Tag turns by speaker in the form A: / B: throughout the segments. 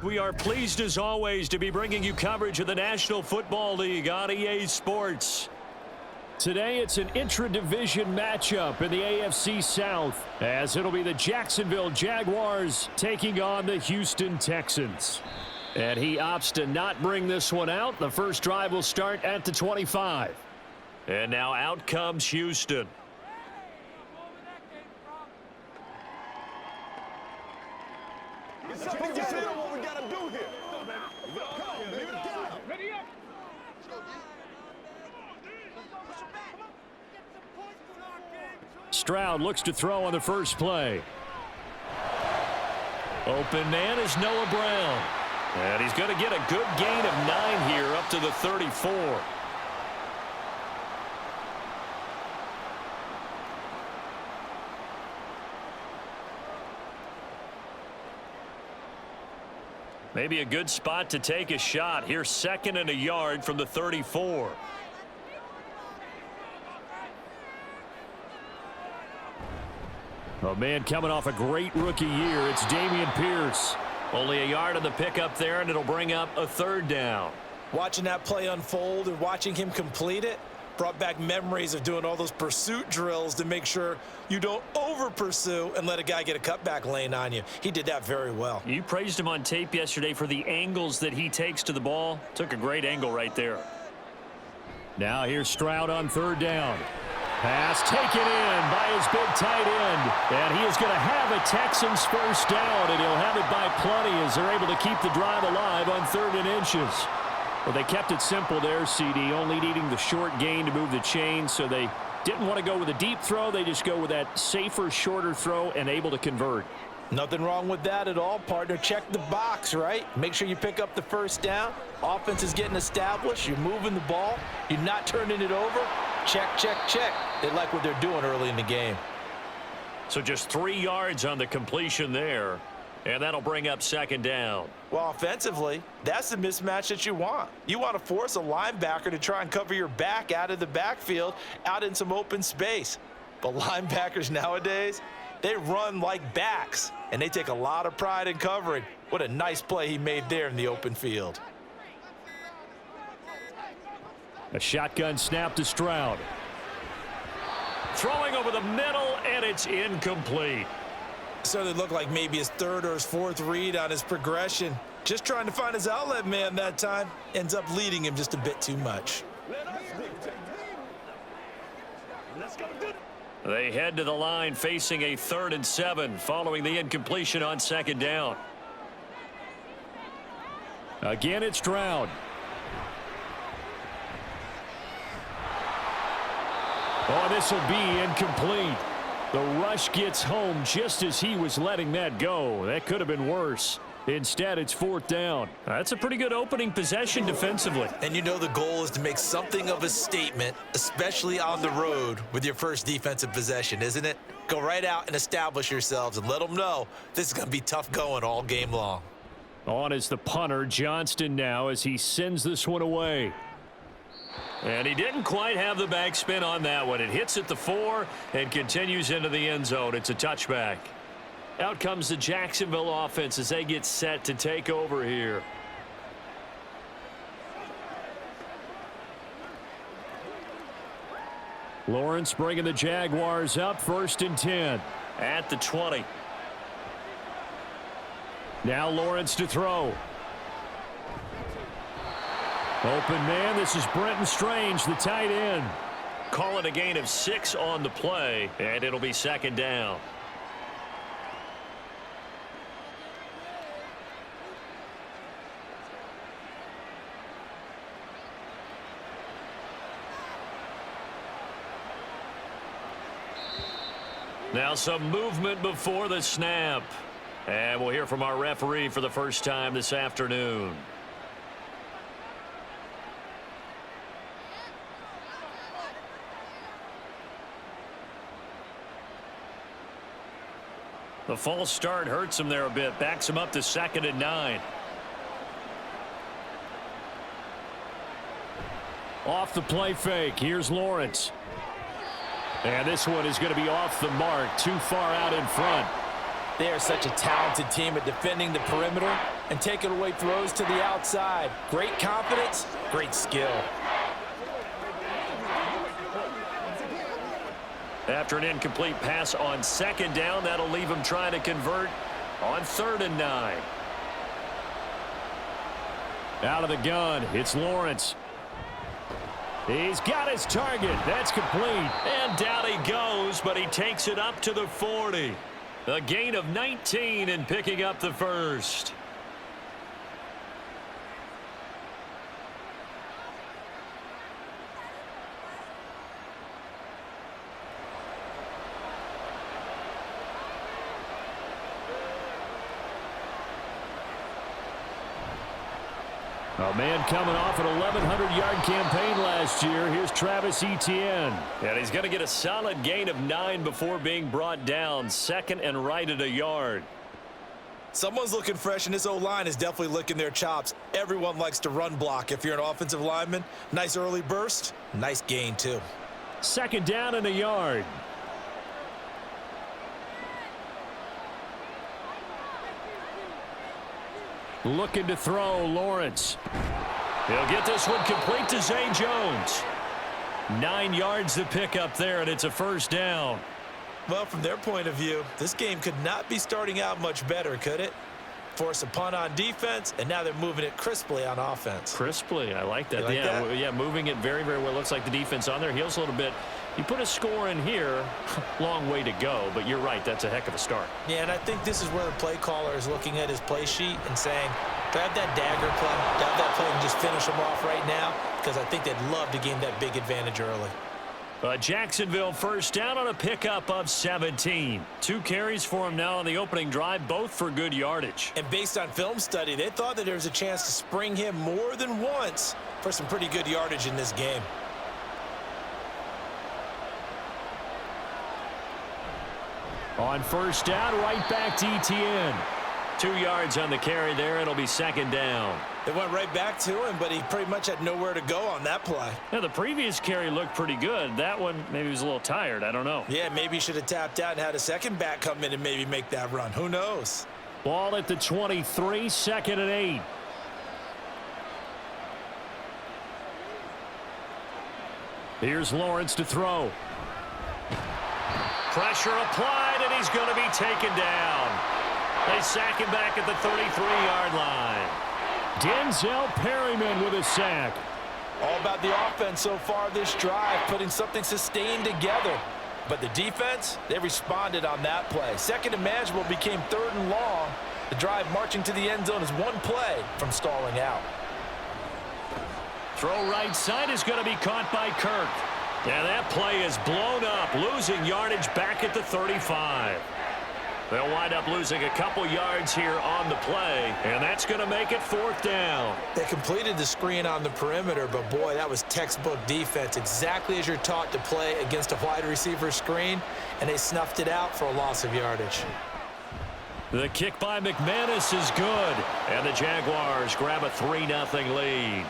A: We are pleased as always to be bringing you coverage of the National Football League on EA Sports. Today it's an intra-division matchup in the AFC South, as it'll be the Jacksonville Jaguars taking on the Houston Texans. And he opts to not bring this one out. The first drive will start at the 25. And now out comes Houston. Stroud looks to throw on the first play. Open man is Noah Brown. And he's going to get a good gain of 9 here up to the 34. Maybe a good spot to take a shot. Here's 2nd and a yard from the 34. A man coming off a great rookie year. It's Dameon Pierce. Only a yard on the pickup there, and it'll bring up a 3rd down.
B: Watching that play unfold and watching him complete it brought back memories of doing all those pursuit drills to make sure you don't over-pursue and let a guy get a cutback lane on you. He did that very well.
A: You praised him on tape yesterday for the angles that he takes to the ball. Took a great angle right there. Now here's Stroud on 3rd down. Pass taken in by his big tight end. And he is going to have a Texans first down, and he'll have it by plenty as they're able to keep the drive alive on 3rd and inches. Well, they kept it simple there, CD, only needing the short gain to move the chain, so they didn't want to go with a deep throw. They just go with that safer, shorter throw and able to convert.
B: Nothing wrong with that at all, partner. Check the box, right? Make sure you pick up the first down. Offense is getting established. You're moving the ball. You're not turning it over. Check, check, check. They like what they're doing early in the game.
A: So just 3 yards on the completion there, and that'll bring up 2nd down.
B: Well, offensively, that's the mismatch that you want. You want to force a linebacker to try and cover your back out of the backfield, out in some open space. But linebackers nowadays, they run like backs, and they take a lot of pride in covering. What a nice play he made there in the open field.
A: A shotgun snap to Stroud. Throwing over the middle, and it's incomplete.
B: Certainly looked like maybe his 3rd or his 4th read on his progression. Just trying to find his outlet man that time. Ends up leading him just a bit too much.
A: They head to the line facing a 3rd and 7 following the incompletion on 2nd down. Again, it's Stroud. Oh, this will be incomplete. The rush gets home just as he was letting that go. That could have been worse. Instead, it's 4th down. That's a pretty good opening possession defensively.
B: And you know the goal is to make something of a statement, especially on the road with your first defensive possession, isn't it? Go right out and establish yourselves and let them know this is going to be tough going all game long.
A: On is the punter, Johnston, now as he sends this one away. And he didn't quite have the backspin on that one. It hits at the 4 and continues into the end zone. It's a touchback. Out comes the Jacksonville offense as they get set to take over here. Lawrence bringing the Jaguars up 1st and 10 at the 20. Now Lawrence to throw. Open man, this is Brenton Strange, the tight end. Call it a gain of 6 on the play, and it'll be 2nd down. Now some movement before the snap. And we'll hear from our referee for the first time this afternoon. The false start hurts him there a bit. Backs him up to 2nd and 9. Off the play fake. Here's Lawrence. And this one is going to be off the mark. Too far out in front.
B: They are such a talented team at defending the perimeter and taking away throws to the outside. Great confidence, great skill.
A: After an incomplete pass on second down, that'll leave him trying to convert on 3rd and 9. Out of the gun, it's Lawrence. He's got his target. That's complete. And down he goes, but he takes it up to the 40. A gain of 19 and picking up the first. A man coming off an 1,100-yard campaign last year. Here's Travis Etienne. And he's going to get a solid gain of 9 before being brought down. 2nd and right at a yard.
B: Someone's looking fresh, and this O-line is definitely licking their chops. Everyone likes to run block. If you're an offensive lineman, nice early burst, nice gain too.
A: 2nd down and a yard. Looking to throw, Lawrence. He'll get this one complete to Zay Jones. 9 yards to pick up there, and it's a 1st down.
B: Well, from their point of view, this game could not be starting out much better, could it? Force a punt on defense, and now they're moving it crisply on offense.
A: Crisply, I like that.
B: You like that?
A: Yeah, moving it very, very well. Looks like the defense on their heels a little bit. You put a score in here, long way to go, but you're right, that's a heck of a start.
B: Yeah, and I think this is where the play caller is looking at his play sheet and saying, do I have that dagger play? Do I have that play and just finish them off right now? Because I think they'd love to gain that big advantage early.
A: Jacksonville 1st down on a pickup of 17. 2 carries for him now on the opening drive, both for good yardage.
B: And based on film study, they thought that there was a chance to spring him more than once for some pretty good yardage in this game.
A: On 1st down, right back to Etienne. 2 yards on the carry there. It'll be 2nd down.
B: They went right back to him, but he pretty much had nowhere to go on that play.
A: Now, the previous carry looked pretty good. That one, maybe he was a little tired. I don't know.
B: Yeah, maybe he should have tapped out and had a second back come in and maybe make that run. Who knows?
A: Ball at the 23, 2nd and 8. Here's Lawrence to throw. Pressure applied, and he's going to be taken down. They sack him back at the 33-yard line. Denzel Perryman with a sack.
B: All about the offense so far this drive, putting something sustained together. But the defense, they responded on that play. 2nd and manageable became 3rd and long. The drive marching to the end zone is 1 play from stalling out.
A: Throw right side is going to be caught by Kirk. Yeah, that play is blown up, losing yardage back at the 35. They'll wind up losing a couple yards here on the play, and that's going to make it 4th down.
B: They completed the screen on the perimeter, but boy, that was textbook defense, exactly as you're taught to play against a wide receiver screen, and they snuffed it out for a loss of yardage.
A: The kick by McManus is good, and the Jaguars grab a 3-0 lead.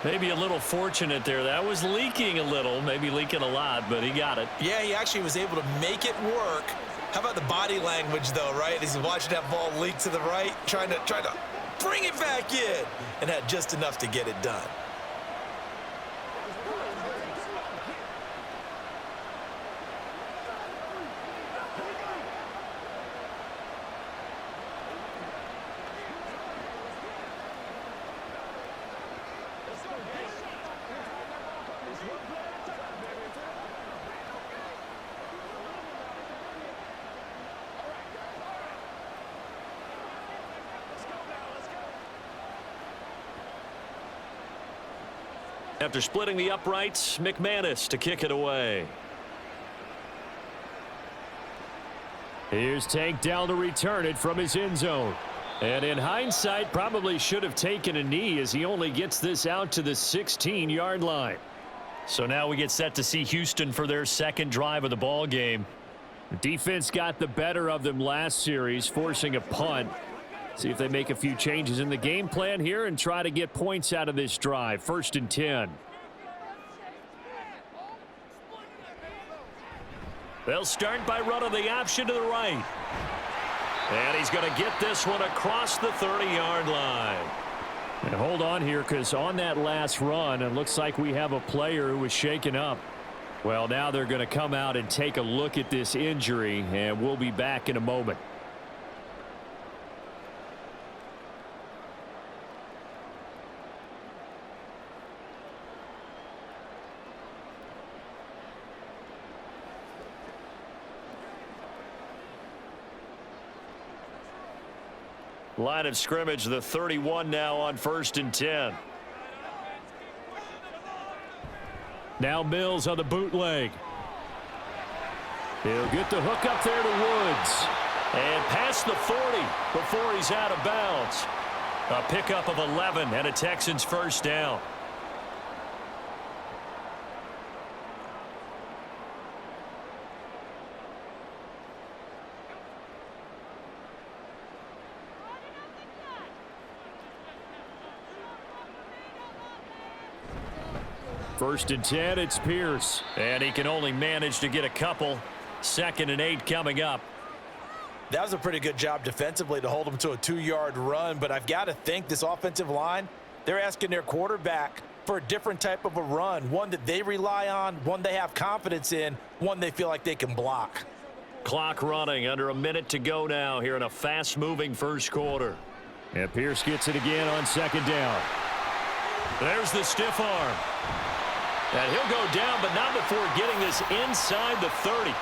A: Maybe a little fortunate there. That was leaking a little, maybe leaking a lot, but he got it.
B: Yeah, he actually was able to make it work. How about the body language, though, right? As he's watching that ball leak to the right, trying to bring it back in, and had just enough to get it done.
A: After splitting the uprights, McManus to kick it away. Here's Tank Dell to return it from his end zone. And in hindsight, probably should have taken a knee as he only gets this out to the 16-yard line. So now we get set to see Houston for their 2nd drive of the ball game. The defense got the better of them last series, forcing a punt. See if they make a few changes in the game plan here and try to get points out of this drive. 1st and 10. They'll start by running the option to the right. And he's going to get this one across the 30-yard line. And hold on here, because on that last run, it looks like we have a player who was shaken up. Well, now they're going to come out and take a look at this injury, and we'll be back in a moment. Line of scrimmage, the 31 now on 1st and 10. Now Mills on the bootleg. He'll get the hook up there to Woods. And past the 40 before he's out of bounds. A pickup of 11 and a Texans first down. First and 10, it's Pierce. And he can only manage to get a couple. 2nd and 8 coming up.
B: That was a pretty good job defensively to hold him to a 2-yard run, but I've got to think this offensive line, they're asking their quarterback for a different type of a run, one that they rely on, one they have confidence in, one they feel like they can block.
A: Clock running, under a minute to go now here in a fast-moving first quarter. And Pierce gets it again on 2nd down. There's the stiff arm. And he'll go down, but not before getting this inside the 30.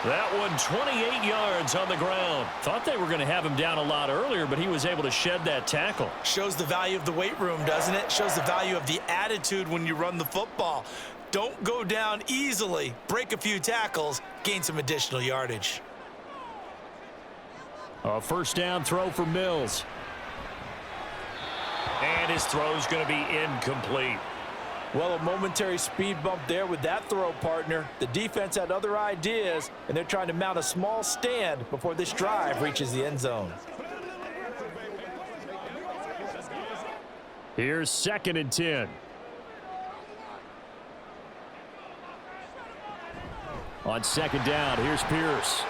A: That one 28 yards on the ground. Thought they were going to have him down a lot earlier, but he was able to shed that tackle.
B: Shows the value of the weight room, doesn't it? Shows the value of the attitude when you run the football. Don't go down easily. Break a few tackles, gain some additional yardage.
A: A first down throw for Mills. And his throw's going to be incomplete.
B: Well, a momentary speed bump there with that throw, partner. The defense had other ideas, and they're trying to mount a small stand before this drive reaches the end zone.
A: Here's 2nd and 10. On 2nd down, here's Pierce.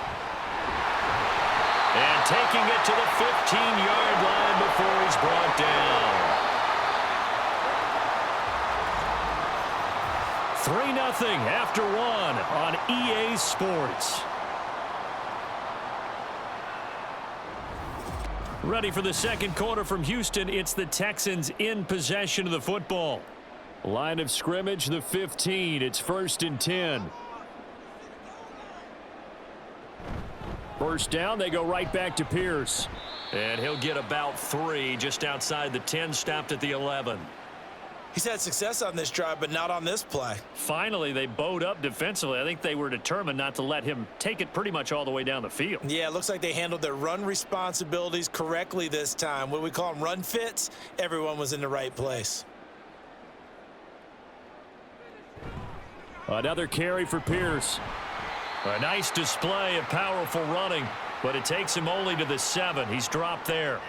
A: And taking it to the 15-yard line before he's brought down. 3-0 after 1 on EA Sports. Ready for the second quarter from Houston. It's the Texans in possession of the football. Line of scrimmage, the 15. It's 1st and 10. First down, they go right back to Pierce. And he'll get about 3 just outside the 10, stopped at the 11.
B: He's had success on this drive, but not on this play.
A: Finally, they bowed up defensively. I think they were determined not to let him take it pretty much all the way down the field.
B: Yeah, it looks like they handled their run responsibilities correctly this time. What we call them run fits, everyone was in the right place.
A: Another carry for Pierce. A nice display of powerful running, but it takes him only to the 7. He's dropped there.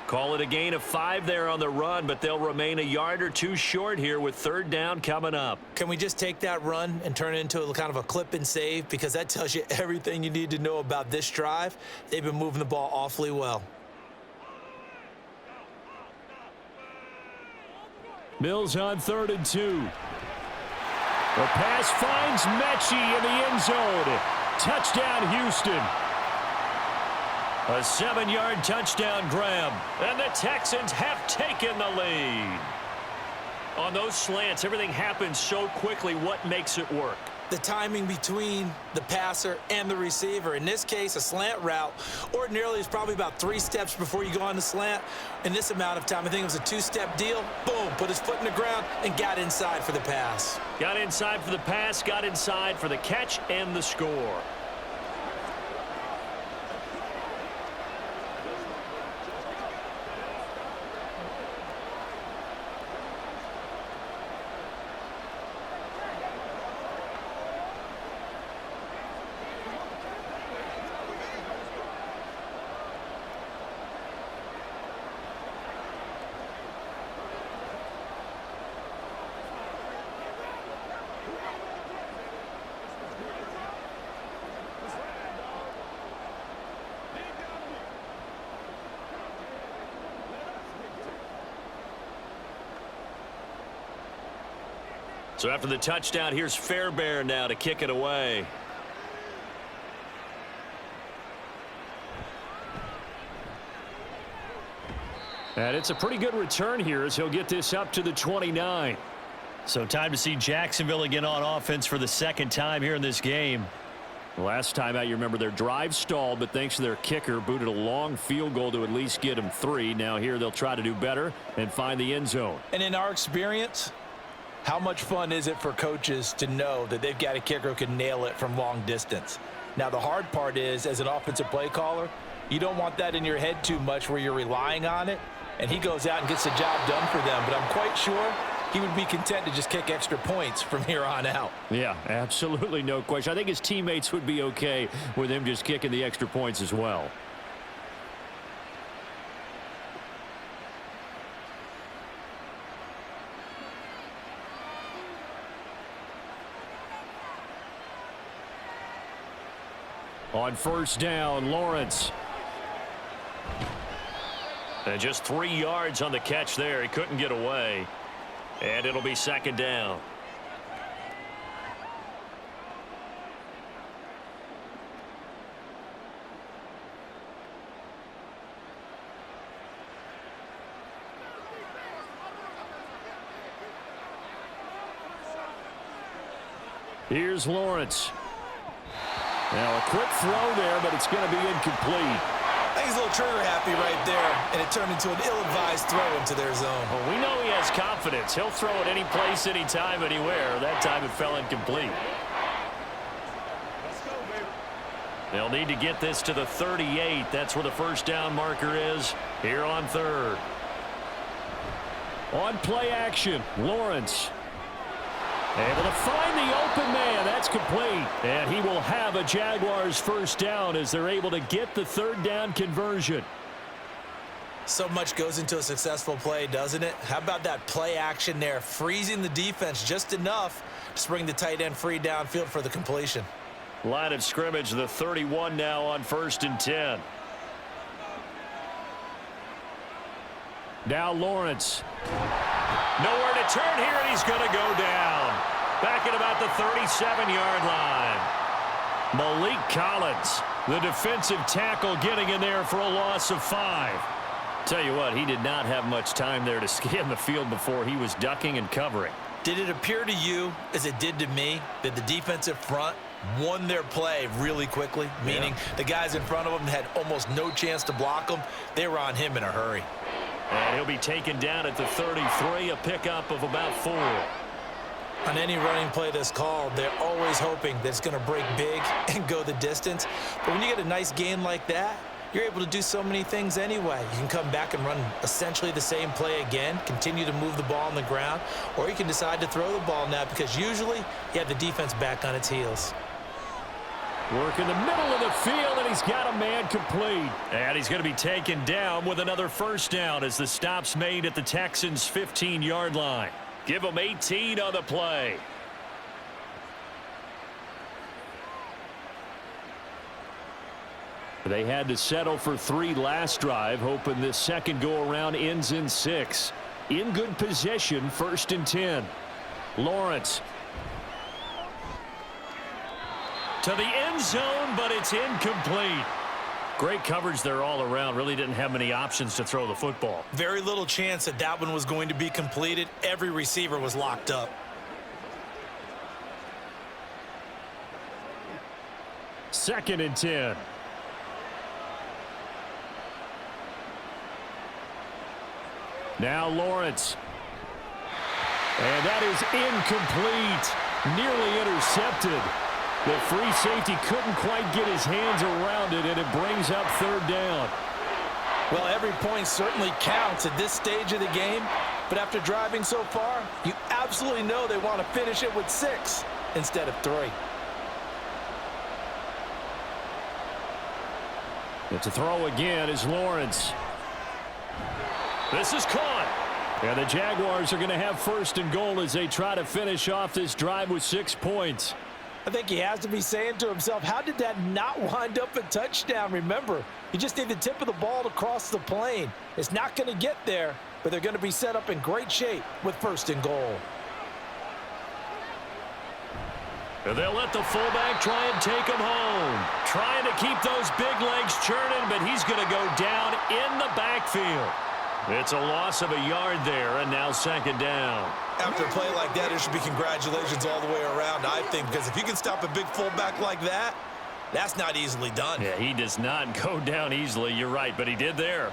A: Call it a gain of 5 there on the run, but they'll remain a yard or 2 short here with 3rd down coming up.
B: Can we just take that run and turn it into a kind of a clip and save? Because that tells you everything you need to know about this drive. They've been moving the ball awfully well.
A: Mills on 3rd and 2. The pass finds Mechie in the end zone. Touchdown, Houston. A 7-yard touchdown grab, and the Texans have taken the lead. On those slants, everything happens so quickly. What makes it work?
B: The timing between the passer and the receiver. In this case, a slant route ordinarily is probably about 3 steps before you go on the slant. In this amount of time, I think it was a 2-step deal. Boom, put his foot in the ground and got inside for the pass.
A: Got inside for the pass, got inside for the catch and the score. So after the touchdown, here's Fairbairn now to kick it away. And it's a pretty good return here as he'll get this up to the 29. So time to see Jacksonville again on offense for the second time here in this game. Last time out, you remember their drive stalled, but thanks to their kicker, booted a long field goal to at least get them 3. Now here they'll try to do better and find the end zone.
B: And in our experience, how much fun is it for coaches to know that they've got a kicker who can nail it from long distance? Now the hard part is, as an offensive play caller, you don't want that in your head too much where you're relying on it. And he goes out and gets the job done for them. But I'm quite sure he would be content to just kick extra points from here on out.
A: Yeah, absolutely no question. I think his teammates would be okay with him just kicking the extra points as well. On first down, Lawrence. And just 3 yards on the catch there. He couldn't get away. And it'll be second down. Here's Lawrence. Now a quick throw there, but it's going to be incomplete.
B: I think he's a little trigger happy right there, and it turned into an ill-advised throw into their zone.
A: Well, we know he has confidence. He'll throw it any place, anytime, anywhere. That time it fell incomplete. They'll need to get this to the 38. That's where the first down marker is here on third. On play action, Lawrence. Able to find the open man. That's complete. And he will have a Jaguars first down as they're able to get the third down conversion.
B: So much goes into a successful play, doesn't it? How about that play action there, freezing the defense just enough to bring the tight end free downfield for the completion.
A: Line of scrimmage, the 31 now on 1st and 10. Now Lawrence. Nowhere to turn here, and he's going to go down. Back at about the 37-yard line. Malik Collins, the defensive tackle, getting in there for a loss of 5. Tell you what, he did not have much time there to scan the field before he was ducking and covering.
B: Did it appear to you, as it did to me, that the defensive front won their play really quickly? Meaning the guys in front of them had almost no chance to block them. They were on him in a hurry.
A: And he'll be taken down at the 33, a pickup of about 4.
B: On any running play that's called, they're always hoping that it's going to break big and go the distance. But when you get a nice gain like that, you're able to do so many things anyway. You can come back and run essentially the same play again, continue to move the ball on the ground, or you can decide to throw the ball now because usually you have the defense back on its heels.
A: Work in the middle of the field, and he's got a man complete. And he's going to be taken down with another first down as the stop's made at the Texans' 15-yard line. Give them 18 on the play. They had to settle for 3 last drive, hoping this second go-around ends in 6. In good position, 1st and 10. Lawrence. To the end zone, but it's incomplete. Great coverage there all around. Really didn't have many options to throw the football.
B: Very little chance that that one was going to be completed. Every receiver was locked up.
A: Second and 10. Now Lawrence. And that is incomplete. Nearly intercepted. The free safety couldn't quite get his hands around it, and it brings up third down.
B: Well, every point certainly counts at this stage of the game, but after driving so far, you absolutely know they want to finish it with 6 instead of 3.
A: It's a throw again is Lawrence. This is caught. And the Jaguars are going to have 1st and goal as they try to finish off this drive with 6 points.
B: I think he has to be saying to himself, how did that not wind up a touchdown? Remember, you just need the tip of the ball to cross the plane. It's not going to get there, but they're going to be set up in great shape with 1st and goal.
A: They'll let the fullback try and take him home. Trying to keep those big legs churning, but he's going to go down in the backfield. It's a loss of a yard there, and now second down.
B: After a play like that, there should be congratulations all the way around, I think, because if you can stop a big fullback like that, that's not easily done.
A: Yeah, he does not go down easily. You're right, but he did there.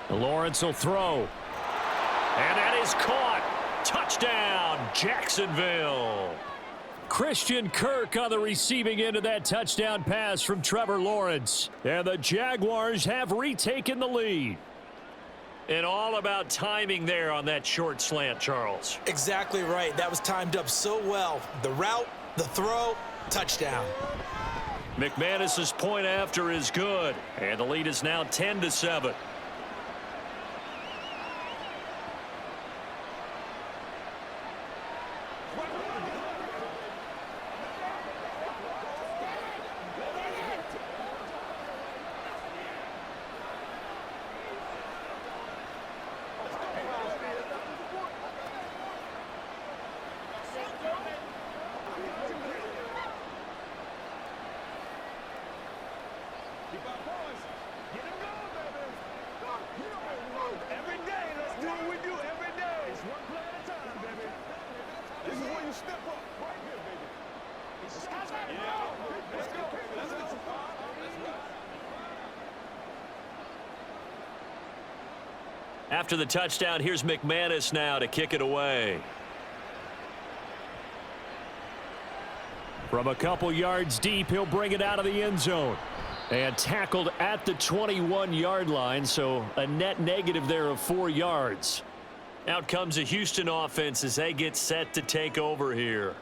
A: Lawrence will throw. And that is caught. Touchdown, Jacksonville. Christian Kirk on the receiving end of that touchdown pass from Trevor Lawrence. And the Jaguars have retaken the lead. And all about timing there on that short slant, Charles.
B: Exactly right. That was timed up so well. The route, the throw, touchdown.
A: McManus's point after is good. And the lead is now 10-7. After the touchdown, here's McManus now to kick it away. From a couple yards deep, he'll bring it out of the end zone. And tackled at the 21-yard line, so a net negative there of 4 yards. Out comes the Houston offense as they get set to take over here.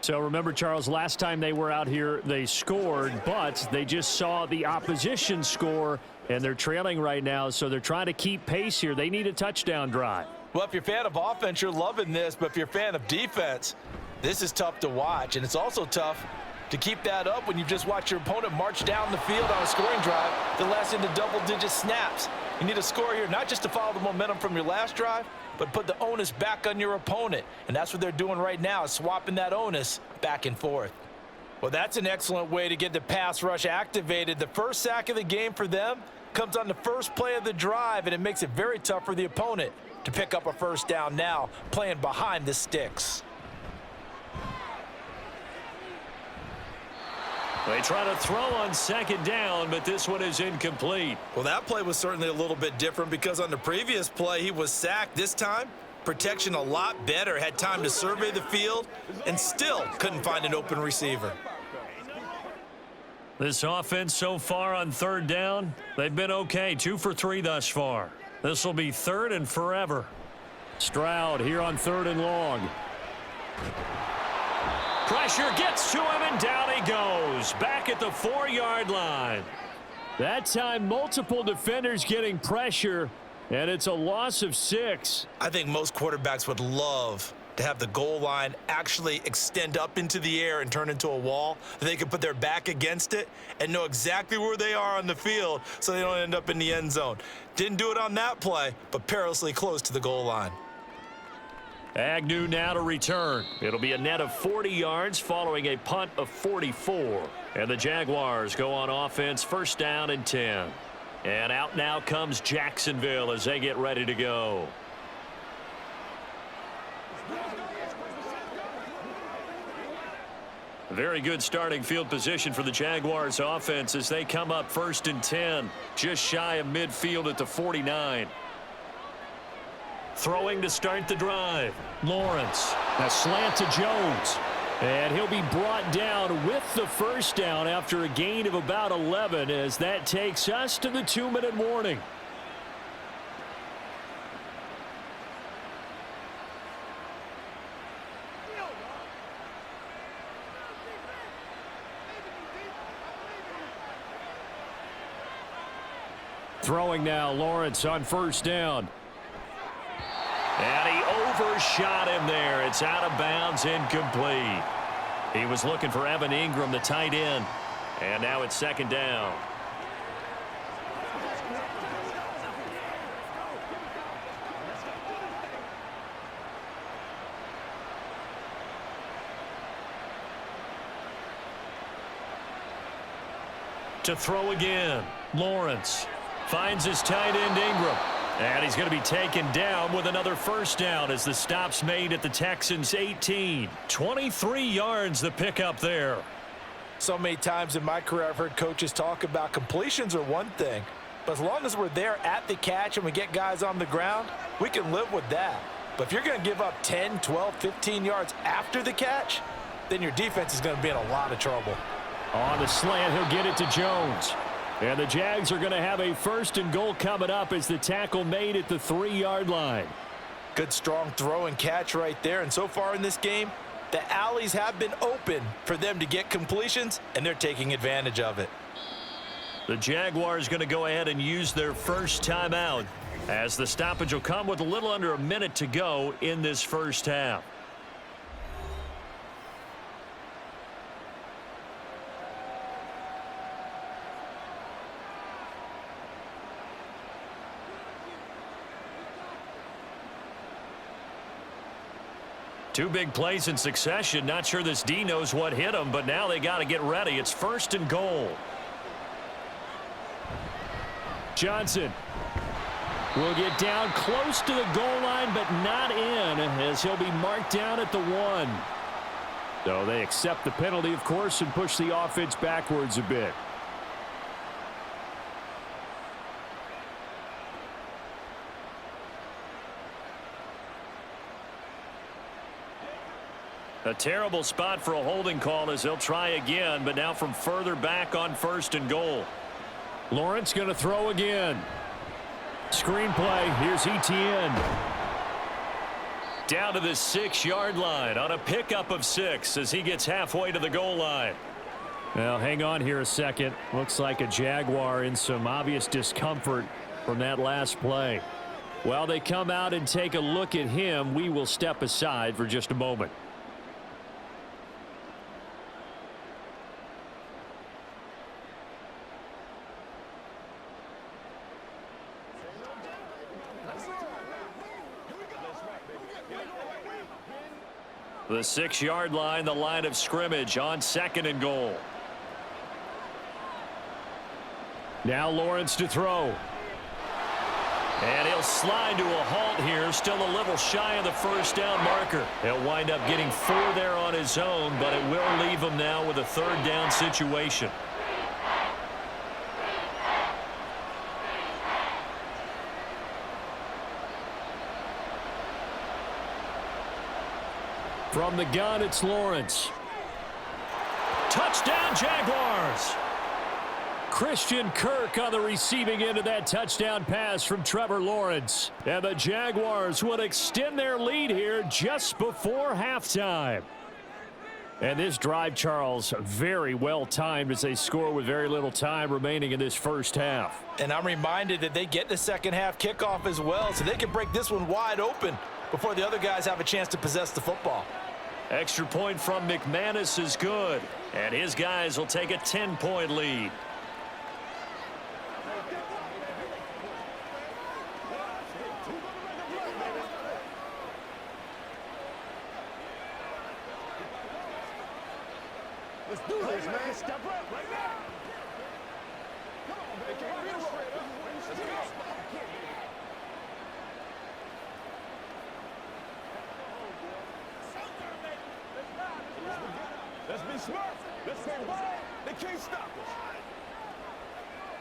A: So remember, Charles, last time they were out here, they scored, but they just saw the opposition score, and they're trailing right now, so they're trying to keep pace here. They need a touchdown drive.
B: Well, if you're a fan of offense, you're loving this, but if you're a fan of defense, this is tough to watch, and it's also tough to keep that up when you just watch your opponent march down the field on a scoring drive that lasts into double-digit snaps. You need a score here, not just to follow the momentum from your last drive, but put the onus back on your opponent. And that's what they're doing right now, is swapping that onus back and forth. Well, that's an excellent way to get the pass rush activated. The first sack of the game for them comes on the first play of the drive, and it makes it very tough for the opponent to pick up a first down now, playing behind the sticks.
A: They try to throw on second down, but this one is incomplete.
B: Well, that play was certainly a little bit different because on the previous play, he was sacked. This time, protection a lot better, had time to survey the field, and still couldn't find an open receiver.
A: This offense so far on third down, they've been okay. 2 for 3 thus far. This will be third and forever. Stroud here on third and long. Pressure gets to him, and down he goes. Back at the 4-yard line. That time, multiple defenders getting pressure, and it's a loss of 6.
B: I think most quarterbacks would love to have the goal line actually extend up into the air and turn into a wall. They can put their back against it and know exactly where they are on the field so they don't end up in the end zone. Didn't do it on that play, but perilously close to the goal line.
A: Agnew now to return. It'll be a net of 40 yards following a punt of 44. And the Jaguars go on offense, first down and 10. And out now comes Jacksonville as they get ready to go. Very good starting field position for the Jaguars offense as they come up first and 10, just shy of midfield at the 49. Throwing to start the drive. Lawrence. A slant to Jones. And he'll be brought down with the first down after a gain of about 11 as that takes us to the 2-minute warning. Throwing now, Lawrence on first down. And he overshot him there. It's out of bounds, incomplete. He was looking for Evan Ingram, the tight end. And now it's second down. To throw again. Lawrence finds his tight end Ingram. And he's going to be taken down with another first down as the stop's made at the Texans' 18. 23 yards the pickup there.
B: So many times in my career I've heard coaches talk about completions are one thing, but as long as we're there at the catch and we get guys on the ground, we can live with that. But if you're going to give up 10, 12, 15 yards after the catch, then your defense is going to be in a lot of trouble.
A: On the slant, he'll get it to Jones. And the Jags are going to have a first and goal coming up as the tackle made at the 3-yard line.
B: Good strong throw and catch right there. And so far in this game, the alleys have been open for them to get completions, and they're taking advantage of it.
A: The Jaguars going to go ahead and use their first timeout as the stoppage will come with a little under a minute to go in this first half. Two big plays in succession. Not sure this D knows what hit him, but now they got to get ready. It's first and goal. Johnson will get down close to the goal line, but not in, as he'll be marked down at the 1. So they accept the penalty, of course, and push the offense backwards a bit. A terrible spot for a holding call as they'll try again, but now from further back on first and goal. Lawrence going to throw again. Screenplay. Here's Etienne. Down to the 6-yard line on a pickup of 6 as he gets halfway to the goal line. Well, hang on here a second. Looks like a Jaguar in some obvious discomfort from that last play. While they come out and take a look at him, we will step aside for just a moment. The 6-yard line, the line of scrimmage on second and goal. Now Lawrence to throw. And he'll slide to a halt here, still a little shy of the first down marker. He'll wind up getting 4 there on his own, but it will leave him now with a third down situation. From the gun, it's Lawrence. Touchdown, Jaguars! Christian Kirk on the receiving end of that touchdown pass from Trevor Lawrence. And the Jaguars would extend their lead here just before halftime. And this drive, Charles, very well timed as they score with very little time remaining in this first half.
B: And I'm reminded that they get the second half kickoff as well, so they can break this one wide open before the other guys have a chance to possess the football.
A: Extra point from McManus is good, and his guys will take a 10-point lead.
C: Let's do this, man. Step up right now. Come on, man. Can't be straight up. Let's go. Let's be smart. Let's go ball. They can't stop us.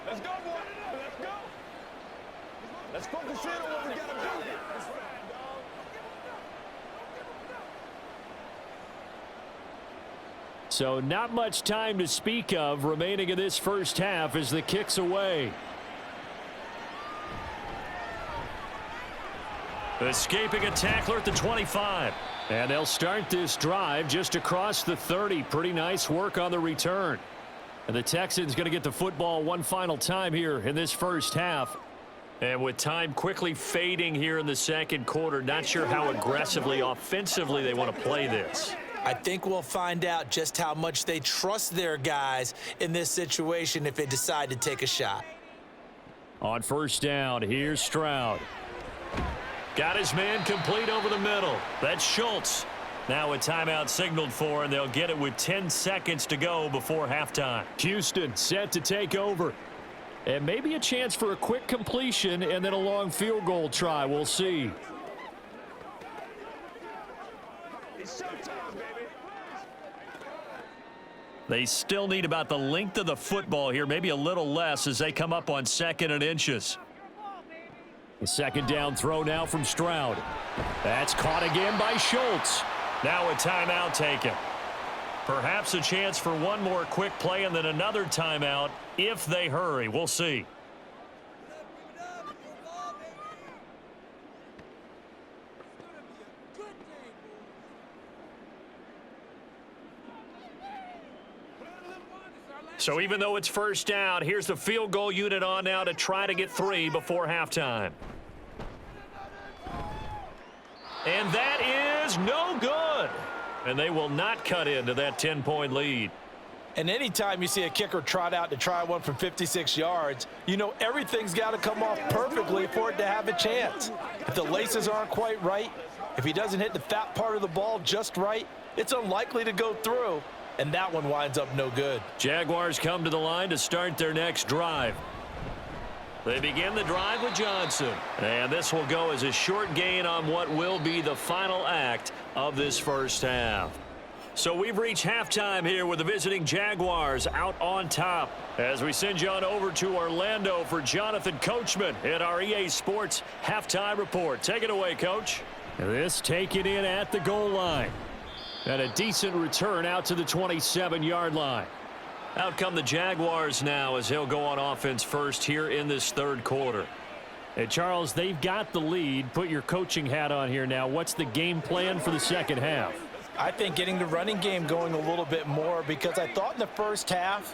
C: Let's go, boy. Let's go. Let's focus in on what we got to do here. That's right, dog.
A: So not much time to speak of remaining in this first half as the kick's away. Escaping a tackler at the 25. And they'll start this drive just across the 30. Pretty nice work on the return. And the Texans going to get the football one final time here in this first half. And with time quickly fading here in the second quarter, not sure how aggressively, offensively they want to play this.
B: I think we'll find out just how much they trust their guys in this situation if they decide to take a shot.
A: On first down, here's Stroud. Got his man complete over the middle. That's Schultz. Now a timeout signaled for, and they'll get it with 10 seconds to go before halftime. Houston set to take over. And maybe a chance for a quick completion and then a long field goal try. We'll see.
C: It's showtime, baby.
A: They still need about the length of the football here, maybe a little less as they come up on 2nd and inches. The second down throw now from Stroud. That's caught again by Schultz. Now a timeout taken. Perhaps a chance for one more quick play and then another timeout if they hurry. We'll see. So even though it's first down, here's the field goal unit on now to try to get 3 before halftime. And that is no good. And they will not cut into that 10-point lead.
B: And anytime you see a kicker trot out to try one from 56 yards, you know everything's got to come off perfectly for it to have a chance. If the laces aren't quite right, if he doesn't hit the fat part of the ball just right, it's unlikely to go through. And that one winds up no good.
A: Jaguars come to the line to start their next drive. They begin the drive with Johnson. And this will go as a short gain on what will be the final act of this first half. So we've reached halftime here with the visiting Jaguars out on top. As we send you on over to Orlando for Jonathan Coachman in our EA Sports Halftime Report. Take it away, Coach. This taken in at the goal line. And a decent return out to the 27-yard line. Out come the Jaguars now as he'll go on offense first here in this third quarter. Hey, Charles, they've got the lead. Put your coaching hat on here now. What's the game plan for the second half?
B: I think getting the running game going a little bit more because I thought in the first half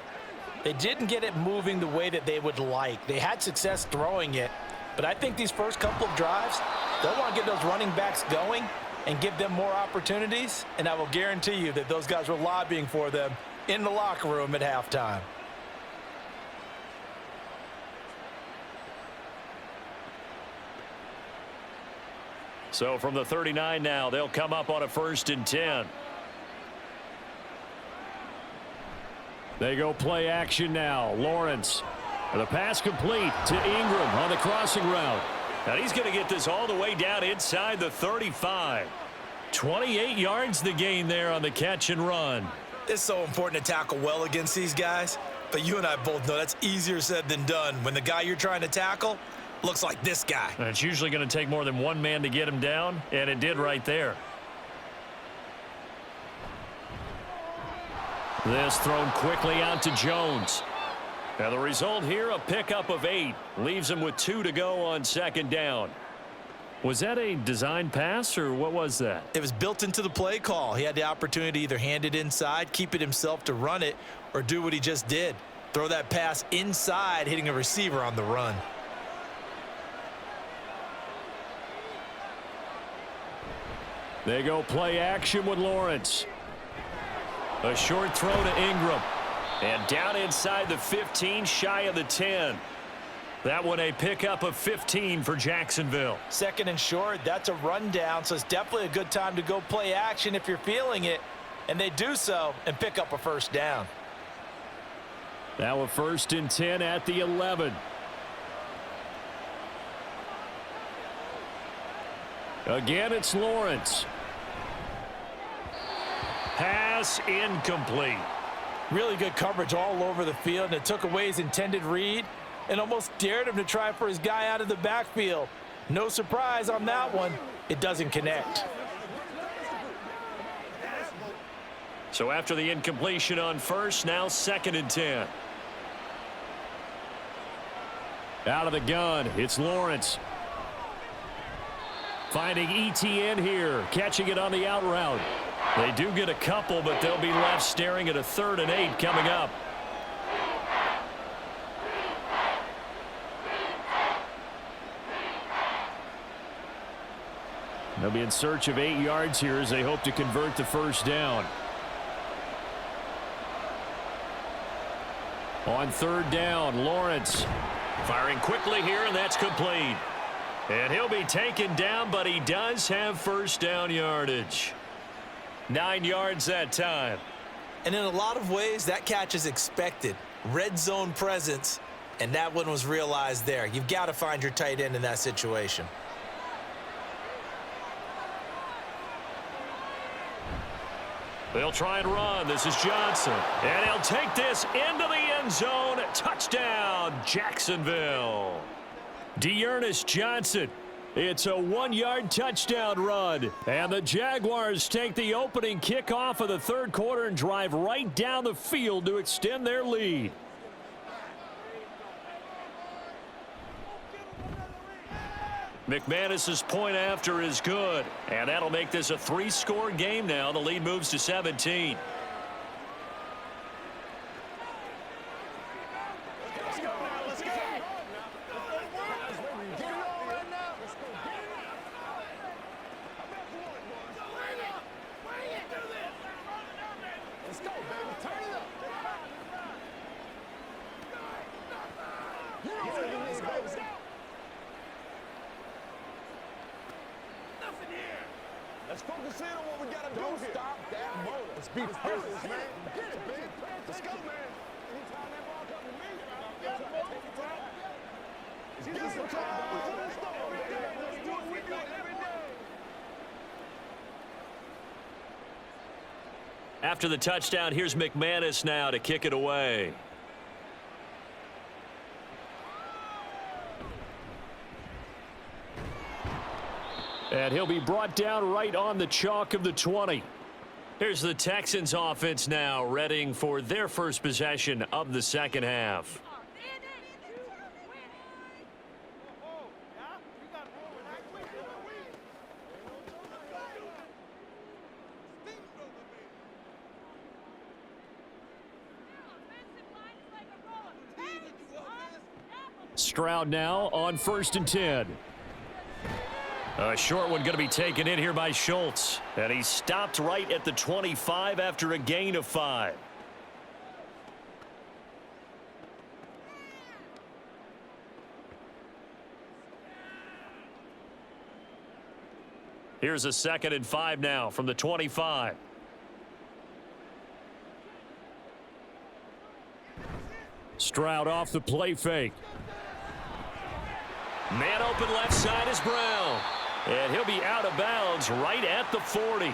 B: they didn't get it moving the way that they would like. They had success throwing it, but I think these first couple of drives, they'll want to get those running backs going and give them more opportunities, and I will guarantee you that those guys were lobbying for them in the locker room at halftime.
A: So from the 39 now, they'll come up on a 1st and 10. They go play action now. Lawrence. The pass complete to Ingram on the crossing route. And he's going to get this all the way down inside the 35. 28 yards the gain there on the catch and run.
B: It's so important to tackle well against these guys, but you and I both know that's easier said than done when the guy you're trying to tackle looks like this guy.
A: And it's usually going to take more than one man to get him down, and it did right there. This thrown quickly out to Jones. Now the result here, a pickup of 8. Leaves him with 2 to go on 2nd down. Was that a design pass, or what was that?
B: It was built into the play call. He had the opportunity to either hand it inside, keep it himself to run it, or do what he just did. Throw that pass inside, hitting a receiver on the run.
A: They go play action with Lawrence. A short throw to Ingram. And down inside the 15, shy of the 10. That one a pickup of 15 for Jacksonville.
B: 2nd and short, that's a rundown, so it's definitely a good time to go play action if you're feeling it. And they do so and pick up a 1st down.
A: Now a 1st and 10 at the 11. Again, it's Lawrence. Pass incomplete.
B: Really good coverage all over the field, and it took away his intended read and almost dared him to try for his guy out of the backfield. No surprise on that one. It doesn't connect.
A: So after the incompletion on 1st, now 2nd and 10. Out of the gun, it's Lawrence. Finding ETN here, catching it on the out route. They do get a couple, but they'll be left staring at a 3rd and 8 coming up. They'll be in search of 8 yards here as they hope to convert the 1st down. On 3rd down, Lawrence firing quickly here, and that's complete. And he'll be taken down, but he does have 1st down yardage. 9 yards that time.
B: And in a lot of ways, that catch is expected. Red zone presence, and that one was realized there. You've got to find your tight end in that situation.
A: They'll try and run. This is Johnson. And he'll take this into the end zone. Touchdown, Jacksonville. Dearness Johnson. It's a 1-yard touchdown run. And the Jaguars take the opening kickoff of the third quarter and drive right down the field to extend their lead. McManus's point after is good. And that'll make this a 3-score game now. The lead moves to 17.
C: Let's focus in on what we gotta do here. Stop that motor. Let's beat his business, man. Get it, man. Let's go, man. Anytime that ball comes to me, get some time. Let's go, man. Let's do it. We do it every day.
A: After the touchdown, here's McManus now to kick it away. And he'll be brought down right on the chalk of the 20. Here's the Texans offense now, readying for their first possession of the second half. Stroud now on 1st and 10. A short one going to be taken in here by Schultz. And he stopped right at the 25 after a gain of 5. Here's a 2nd and 5 now from the 25. Stroud off the play fake. Man open left side is Brown. And he'll be out of bounds right at the 40.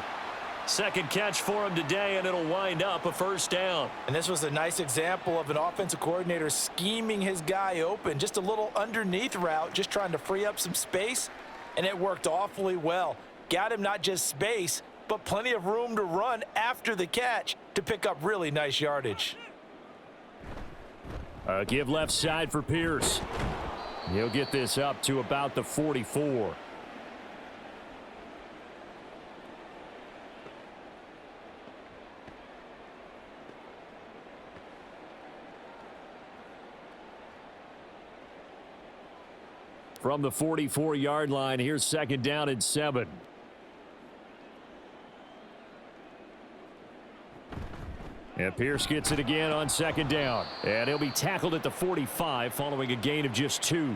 A: Second catch for him today, and it'll wind up a first down.
B: And this was a nice example of an offensive coordinator scheming his guy open. Just a little underneath route, just trying to free up some space, and it worked awfully well. Got him not just space, but plenty of room to run after the catch to pick up really nice yardage.
A: Give left side for Pierce. He'll get this up to about the 44. From the 44-yard line, here's 2nd down and 7. And Pierce gets it again on 2nd down. And he'll be tackled at the 45 following a gain of just 2.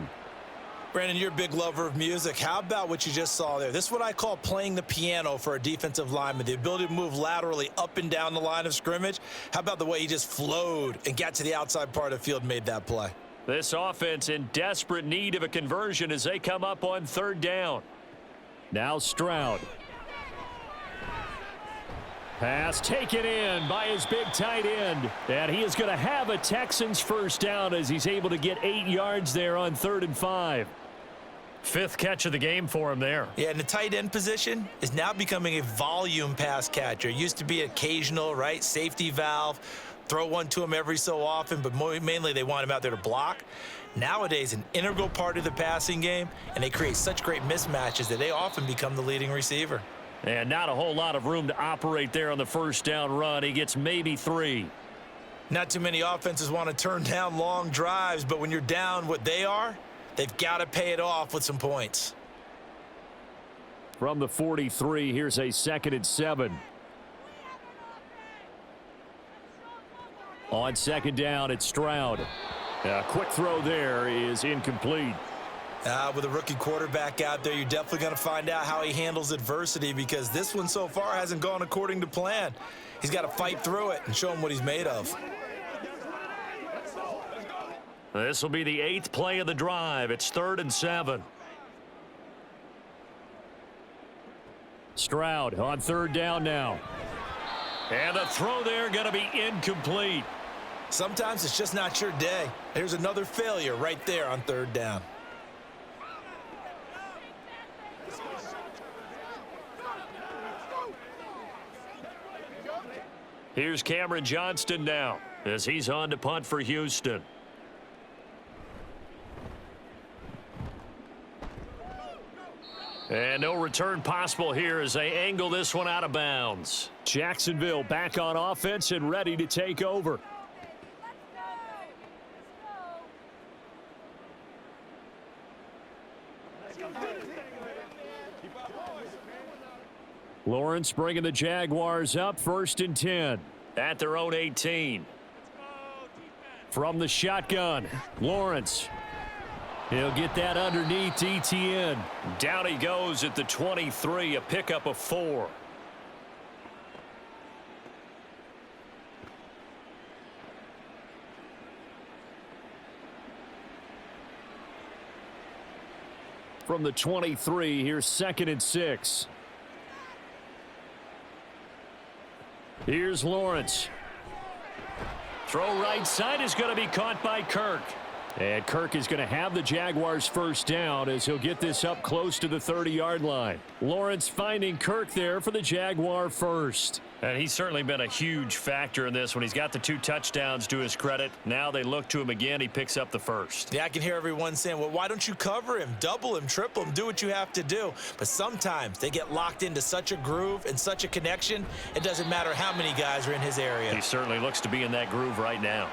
B: Brandon, you're a big lover of music. How about what you just saw there? This is what I call playing the piano for a defensive lineman, the ability to move laterally up and down the line of scrimmage. How about the way he just flowed and got to the outside part of the field and made that play?
A: This offense in desperate need of a conversion as they come up on 3rd down. Now Stroud. Pass taken in by his big tight end. And he is going to have a Texans first down as he's able to get 8 yards there on 3rd and 5. 5th catch of the game for him there.
B: Yeah, and the tight end position is now becoming a volume pass catcher. It used to be occasional, right? Safety valve. Throw one to him every so often, but mainly they want him out there to block. Nowadays, an integral part of the passing game, and they create such great mismatches that they often become the leading receiver.
A: And not a whole lot of room to operate there on the first down run. He gets maybe 3.
B: Not too many offenses want to turn down long drives, but when you're down what they are, they've got to pay it off with some points.
A: From the 43, here's a 2nd and 7. On 2nd down, it's Stroud. A quick throw there is incomplete.
B: With a rookie quarterback out there, you're definitely going to find out how he handles adversity, because this one so far hasn't gone according to plan. He's got to fight through it and show him what he's made of.
A: This will be the 8th play of the drive. It's 3rd and 7. Stroud on 3rd down now. And the throw there going to be incomplete.
B: Sometimes it's just not your day. There's another failure right there on 3rd down.
A: Here's Cameron Johnston now as he's on to punt for Houston. And no return possible here as they angle this one out of bounds. Jacksonville back on offense and ready to take over. Lawrence bringing the Jaguars up, 1st and 10 at their own 18. From the shotgun, Lawrence. He'll get that underneath ETN. Down he goes at the 23, a pickup of 4. From the 23, here's 2nd and 6. Here's Lawrence. Throw right side is going to be caught by Kirk. And Kirk is going to have the Jaguars 1st down as he'll get this up close to the 30-yard line. Lawrence finding Kirk there for the Jaguar 1st. And he's certainly been a huge factor in this when he's got the 2 touchdowns to his credit. Now they look to him again. He picks up the 1st.
B: Yeah, I can hear everyone saying, well, why don't you cover him, double him, triple him, do what you have to do. But sometimes they get locked into such a groove and such a connection, it doesn't matter how many guys are in his area.
A: He certainly looks to be in that groove right now.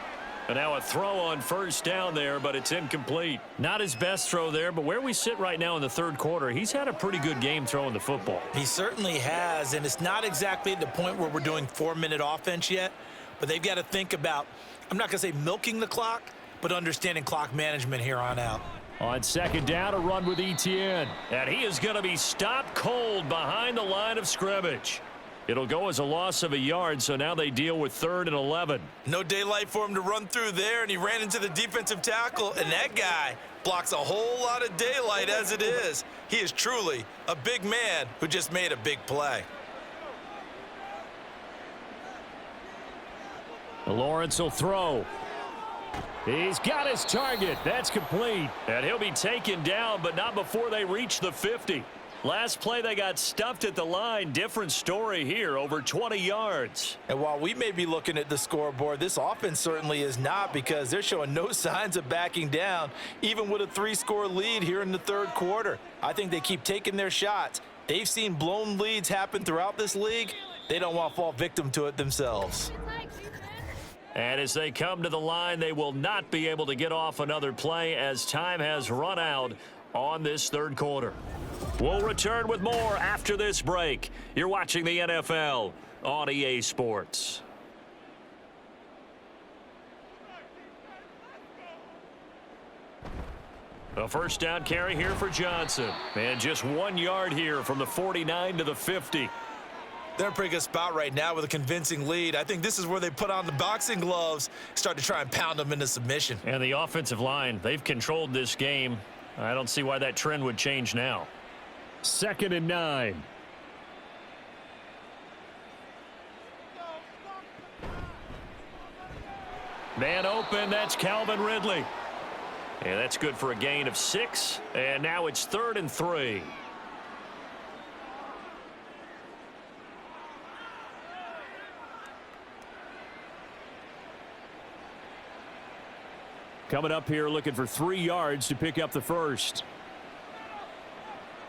A: And now a throw on 1st down there, but it's incomplete. Not his best throw there, but where we sit right now in the 3rd quarter, he's had a pretty good game throwing the football.
B: He certainly has, and it's not exactly at the point where we're doing 4-minute offense yet, but they've got to think about, I'm not going to say milking the clock, but understanding clock management here on out.
A: On 2nd down, a run with ETN. And he is going to be stopped cold behind the line of scrimmage. It'll go as a loss of a yard, so now they deal with 3rd and 11.
B: No daylight for him to run through there, and he ran into the defensive tackle, and that guy blocks a whole lot of daylight as it is. He is truly a big man who just made a big play.
A: Lawrence will throw. He's got his target. That's complete. And he'll be taken down, but not before they reach the 50. Last play, they got stuffed at the line. Different story here, over 20 yards.
B: And while we may be looking at the scoreboard, this offense certainly is not, because they're showing no signs of backing down, even with a 3-score lead here in the 3rd quarter. I think they keep taking their shots. They've seen blown leads happen throughout this league. They don't want to fall victim to it themselves.
A: And as they come to the line, they will not be able to get off another play as time has run out on this 3rd quarter. We'll return with more after this break. You're watching the NFL on EA Sports. A 1st down carry here for Johnson. And just 1 yard here from the 49 to the 50.
B: They're in a pretty good spot right now with a convincing lead. I think this is where they put on the boxing gloves, start to try and pound them into submission.
A: And the offensive line, they've controlled this game. I don't see why that trend would change now. 2nd and 9. Man open, that's Calvin Ridley. And that's good for a gain of 6. And now it's 3rd and 3. Coming up here looking for 3 yards to pick up the 1st.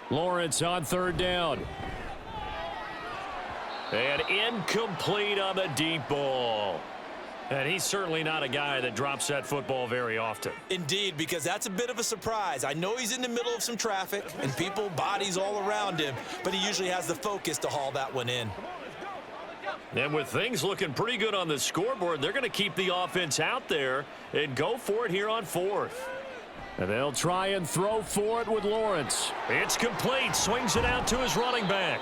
A: Lawrence on 3rd down. And incomplete on the deep ball. And he's certainly not a guy that drops that football very often.
B: Indeed, because that's a bit of a surprise. I know he's in the middle of some traffic and people, bodies all around him, but he usually has the focus to haul that one in.
A: And with things looking pretty good on the scoreboard, they're going to keep the offense out there and go for it here on 4th. And they'll try and throw for it with Lawrence. It's complete. Swings it out to his running back.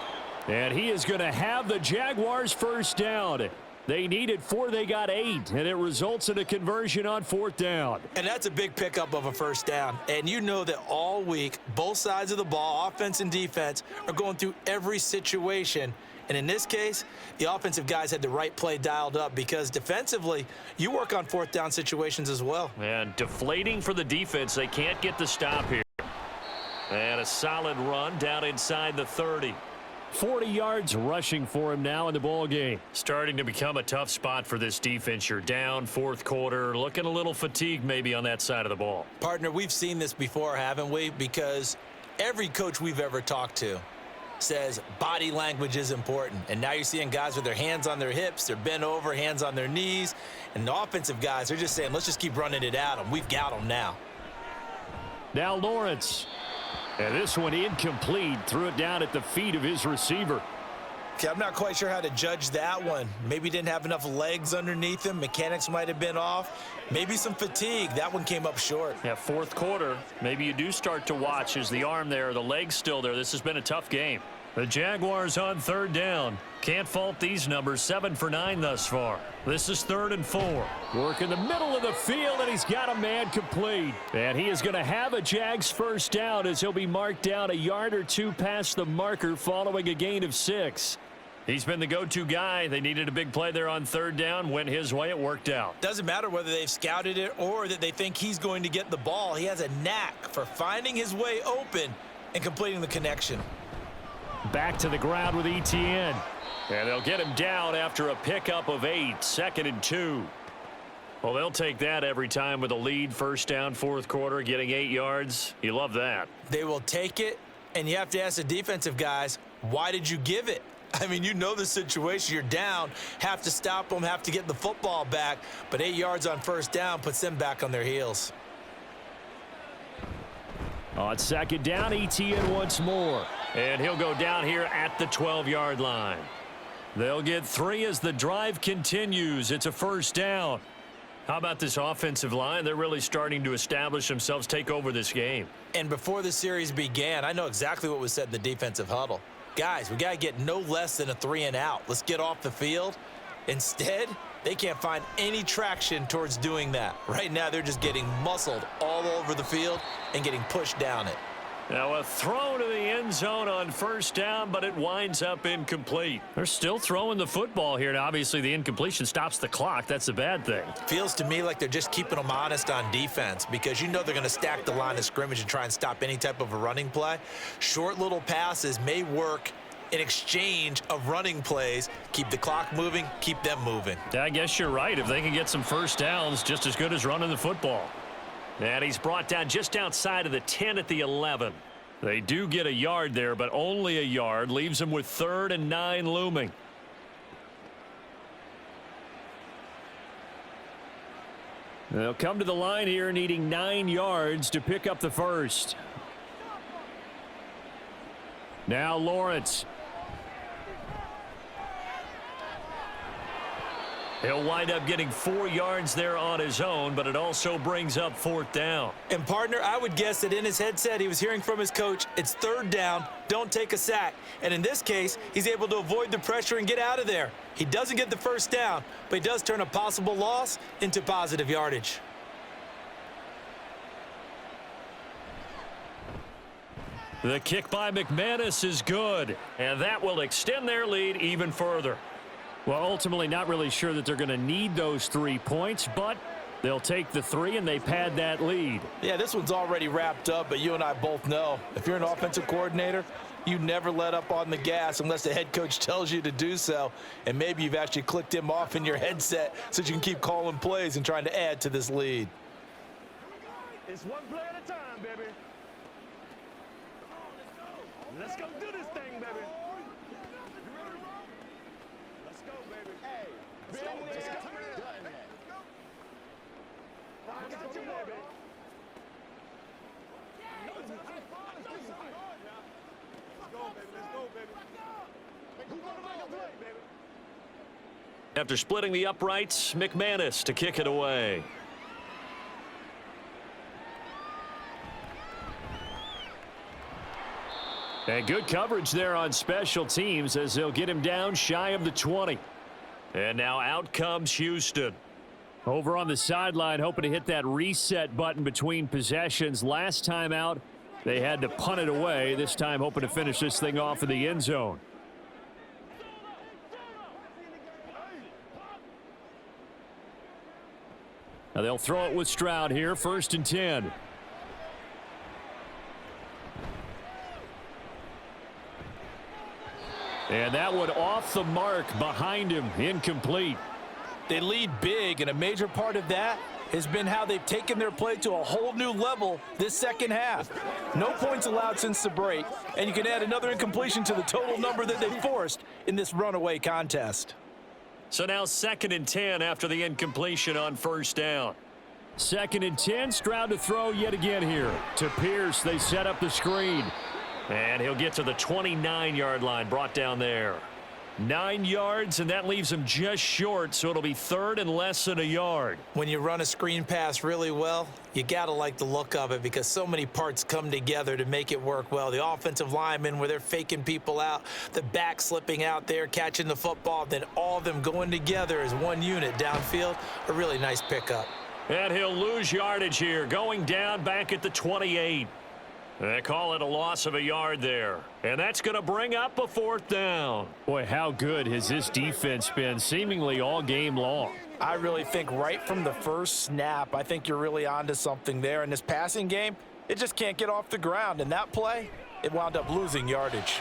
A: And he is going to have the Jaguars first down. They needed 4, they got 8, and it results in a conversion on 4th down.
B: And that's a big pickup of a first down. And you know that all week, both sides of the ball, offense and defense, are going through every situation. And in this case, the offensive guys had the right play dialed up because defensively, you work on 4th down situations as well.
A: And deflating for the defense. They can't get the stop here. And a solid run down inside the 30. 40 yards rushing for him now in the ball game. Starting to become a tough spot for this defense. You're down 4th quarter, looking a little fatigued maybe on that side of the ball.
B: Partner, we've seen this before, haven't we? Because every coach we've ever talked to says body language is important. And now you're seeing guys with their hands on their hips, they're bent over, hands on their knees. And the offensive guys are just saying, let's just keep running it at them. We've got them now.
A: Now Lawrence. And this one incomplete. Threw it down at the feet of his receiver.
B: Okay, I'm not quite sure how to judge that one. Maybe didn't have enough legs underneath him. Mechanics might have been off. Maybe some fatigue. That one came up short.
A: Yeah, 4th quarter. Maybe you do start to watch. Is the arm there, the leg's still there? This has been a tough game. The Jaguars on 3rd down. Can't fault these numbers. 7 for 9 thus far. This is 3rd and 4. Work in the middle of the field, and he's got a man complete. And he is going to have a Jags first down as he'll be marked down a yard or 2 past the marker following a gain of 6. He's been the go-to guy. They needed a big play there on 3rd down. Went his way. It worked out.
B: Doesn't matter whether they've scouted it or that they think he's going to get the ball. He has a knack for finding his way open and completing the connection.
A: Back to the ground with ETN. And they'll get him down after a pickup of 8. 2nd and 2. Well, they'll take that every time with a lead. First down, 4th quarter, getting 8 yards. You love that.
B: They will take it, and you have to ask the defensive guys, why did you give it? I mean, you know the situation. You're down, have to stop them, have to get the football back, but 8 yards on first down puts them back on their heels.
A: On 2nd down, ETN once more. And he'll go down here at the 12-yard line. They'll get 3 as the drive continues. It's a first down. How about this offensive line? They're really starting to establish themselves, take over this game.
B: And before the series began, I know exactly what was said in the defensive huddle. Guys, we got to get no less than a 3 and out. Let's get off the field. Instead, they can't find any traction towards doing that. Right now, they're just getting muscled all over the field and getting pushed down it.
A: Now a throw to the end zone on first down, but it winds up incomplete. They're still throwing the football here. Now, obviously, the incompletion stops the clock. That's the bad thing.
B: Feels to me like they're just keeping them honest on defense because you know they're going to stack the line of scrimmage and try and stop any type of a running play. Short little passes may work in exchange of running plays. Keep the clock moving, keep them moving.
A: I guess you're right. If they can get some first downs, just as good as running the football. And he's brought down just outside of the 10 at the 11. They do get a yard there, but only a yard. Leaves them with 3rd and 9 looming. They'll come to the line here needing 9 yards to pick up the first. Now Lawrence. He'll wind up getting 4 yards there on his own, but it also brings up 4th down.
B: And, partner, I would guess that in his headset he was hearing from his coach, it's 3rd down, don't take a sack. And in this case, he's able to avoid the pressure and get out of there. He doesn't get the first down, but he does turn a possible loss into positive yardage.
A: The kick by McManus is good, and that will extend their lead even further. Well, ultimately not really sure that they're going to need those 3 points, but they'll take the 3 and they pad that lead.
B: Yeah, this one's already wrapped up, but you and I both know if you're an offensive coordinator, you never let up on the gas unless the head coach tells you to do so. And maybe you've actually clicked him off in your headset so you can keep calling plays and trying to add to this lead.
C: It's one play at a time, baby. Let's go do this thing, baby. Let's go, baby. Hey, let's go, baby. Let's go. I got you, baby. Let's go, baby. Let's go, baby. Who's gonna make a play, baby?
A: After splitting the uprights, McManus to kick it away. And good coverage there on special teams as they'll get him down shy of the 20. And now out comes Houston. Over on the sideline, hoping to hit that reset button between possessions. Last time out, they had to punt it away. This time hoping to finish this thing off in the end zone. Now they'll throw it with Stroud here, 1st and 10. And that one off the mark behind him, incomplete.
B: They lead big, and a major part of that has been how they've taken their play to a whole new level this second half. No points allowed since the break, and you can add another incompletion to the total number that they forced in this runaway contest.
A: So now 2nd and 10 after the incompletion on 1st down. 2nd and 10, Stroud to throw yet again here. To Pierce, they set up the screen. And he'll get to the 29-yard line, brought down there. 9 yards, and that leaves him just short, so it'll be 3rd and less than a yard.
B: When you run a screen pass really well, you got to like the look of it because so many parts come together to make it work well. The offensive linemen, where they're faking people out, the back slipping out there, catching the football, then all of them going together as one unit downfield. A really nice pickup.
A: And he'll lose yardage here, going down back at the 28. They call it a loss of a yard there. And that's going to bring up a 4th down. Boy, how good has this defense been seemingly all game long?
B: I really think right from the first snap, I think you're really onto something there. In this passing game, it just can't get off the ground. And that play, it wound up losing yardage.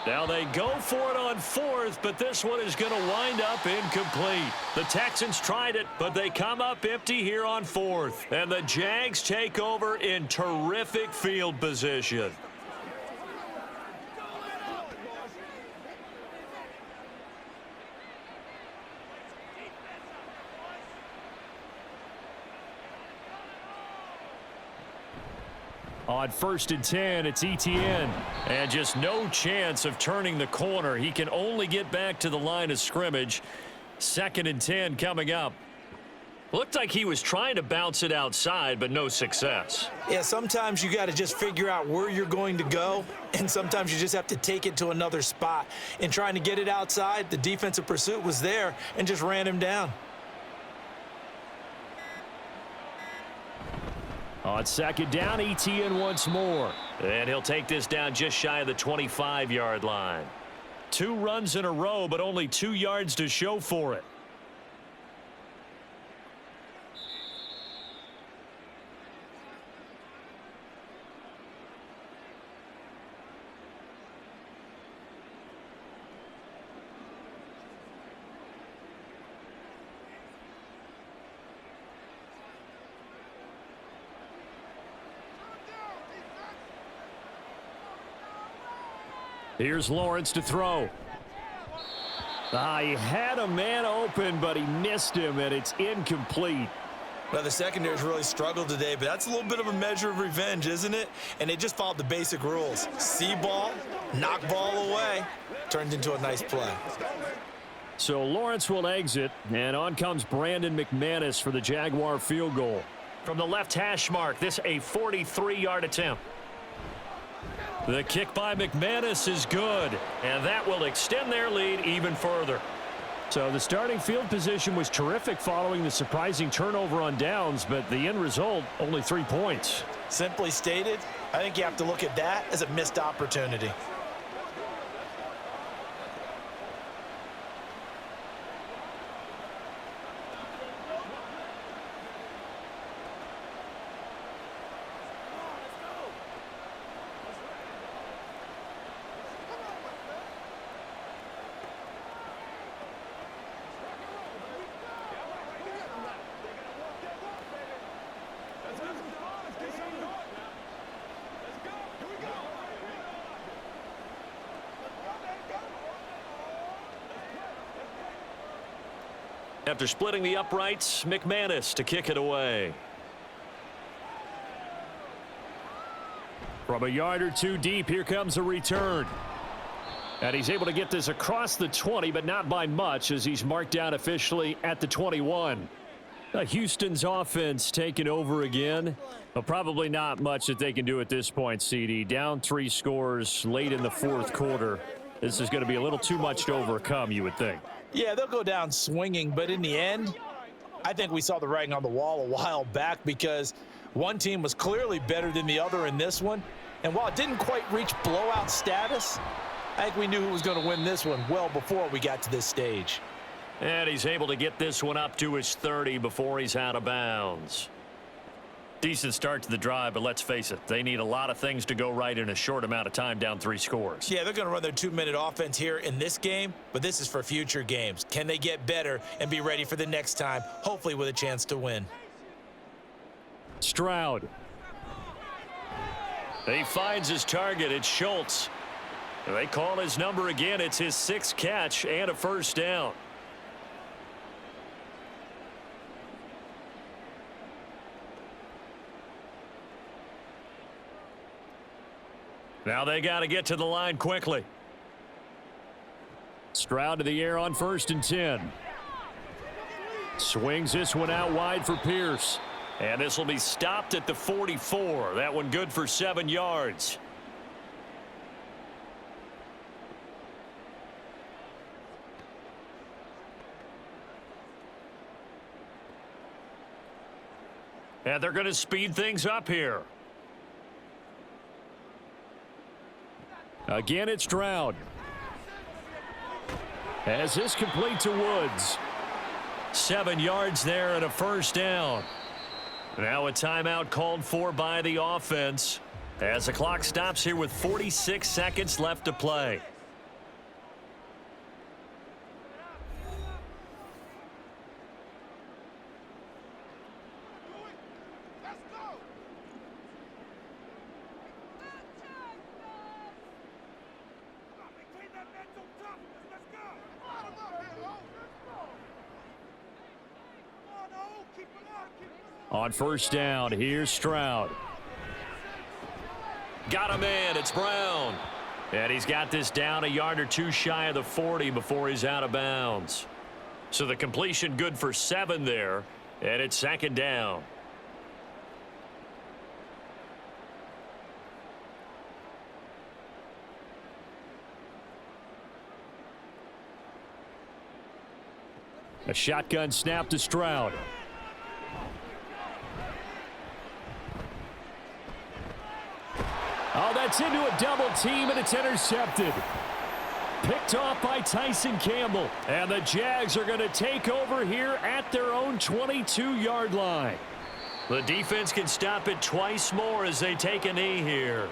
A: Now they go for it on 4th, but this one is going to wind up incomplete. The Texans tried it, but they come up empty here on 4th. And the Jags take over in terrific field position. On 1st and 10, it's Etienne. And just no chance of turning the corner. He can only get back to the line of scrimmage. 2nd and 10 coming up. Looked like he was trying to bounce it outside, but no success.
B: Yeah, sometimes you got to just figure out where you're going to go, and sometimes you just have to take it to another spot. In trying to get it outside, the defensive pursuit was there and just ran him down.
A: On 2nd down, Etienne once more. And he'll take this down just shy of the 25-yard line. 2 runs in a row, but only 2 yards to show for it. Here's Lawrence to throw. He had a man open, but he missed him, and it's incomplete.
B: Well, the secondary's really struggled today, but that's a little bit of a measure of revenge, isn't it? And they just followed the basic rules. See ball, knock ball away. Turned into a nice play.
A: So Lawrence will exit, and on comes Brandon McManus for the Jaguar field goal. From the left hash mark, this a 43-yard attempt. The kick by McManus is good, and that will extend their lead even further. So the starting field position was terrific following the surprising turnover on downs, but the end result, only 3 points.
B: Simply stated, I think you have to look at that as a missed opportunity.
A: After splitting the uprights, McManus to kick it away. From a yard or 2 deep, here comes a return. And he's able to get this across the 20, but not by much as he's marked down officially at the 21. Houston's offense taking over again. But probably not much that they can do at this point, CD. Down 3 scores late in the fourth quarter. This is going to be a little too much to overcome, you would think.
B: Yeah, they'll go down swinging, but in the end, I think we saw the writing on the wall a while back because one team was clearly better than the other in this one. And while it didn't quite reach blowout status, I think we knew who was going to win this one well before we got to this stage.
A: And he's able to get this one up to his 30 before he's out of bounds. Decent start to the drive, but let's face it, they need a lot of things to go right in a short amount of time, down 3 scores.
B: Yeah, they're going to run their 2-minute offense here in this game, but this is for future games. Can they get better and be ready for the next time, hopefully with a chance to win?
A: Stroud. He finds his target. It's Schultz. They call his number again. It's his 6th catch and a first down. Now they got to get to the line quickly. Stroud to the air on 1st and 10. Swings this one out wide for Pierce. And this will be stopped at the 44. That one good for 7 yards. And they're going to speed things up here. Again, it's Stroud. As this complete to Woods. 7 yards there and a first down. Now a timeout called for by the offense as the clock stops here with 46 seconds left to play. On first down, here's Stroud. Got him in. It's Brown. And he's got this down a yard or 2 shy of the 40 before he's out of bounds. So the completion good for 7 there. And it's 2nd down. A shotgun snap to Stroud. Oh, that's into a double team, and it's intercepted. Picked off by Tyson Campbell. And the Jags are going to take over here at their own 22-yard line. The defense can stop it twice more as they take a knee here.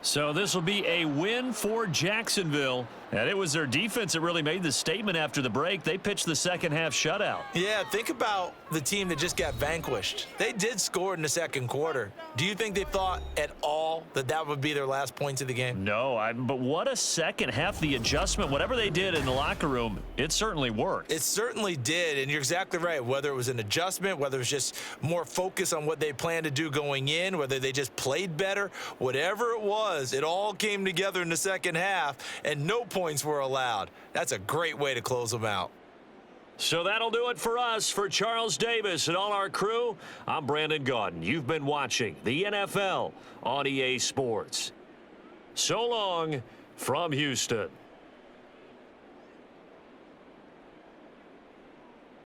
A: So this will be a win for Jacksonville. And it was their defense that really made the statement after the break. They pitched the second half shutout.
B: Yeah, think about the team that just got vanquished. They did score in the second quarter. Do you think they thought at all that that would be their last points of the game?
A: No, but what a second half. The adjustment, whatever they did in the locker room, it certainly worked.
B: It certainly did, and you're exactly right. Whether it was an adjustment, whether it was just more focus on what they planned to do going in, whether they just played better, whatever it was, it all came together in the second half, and no points were allowed. That's a great way to close them out.
A: So that'll do it for us. For Charles Davis and all our crew, I'm Brandon Gaudin. You've been watching the NFL on EA Sports. So long from Houston.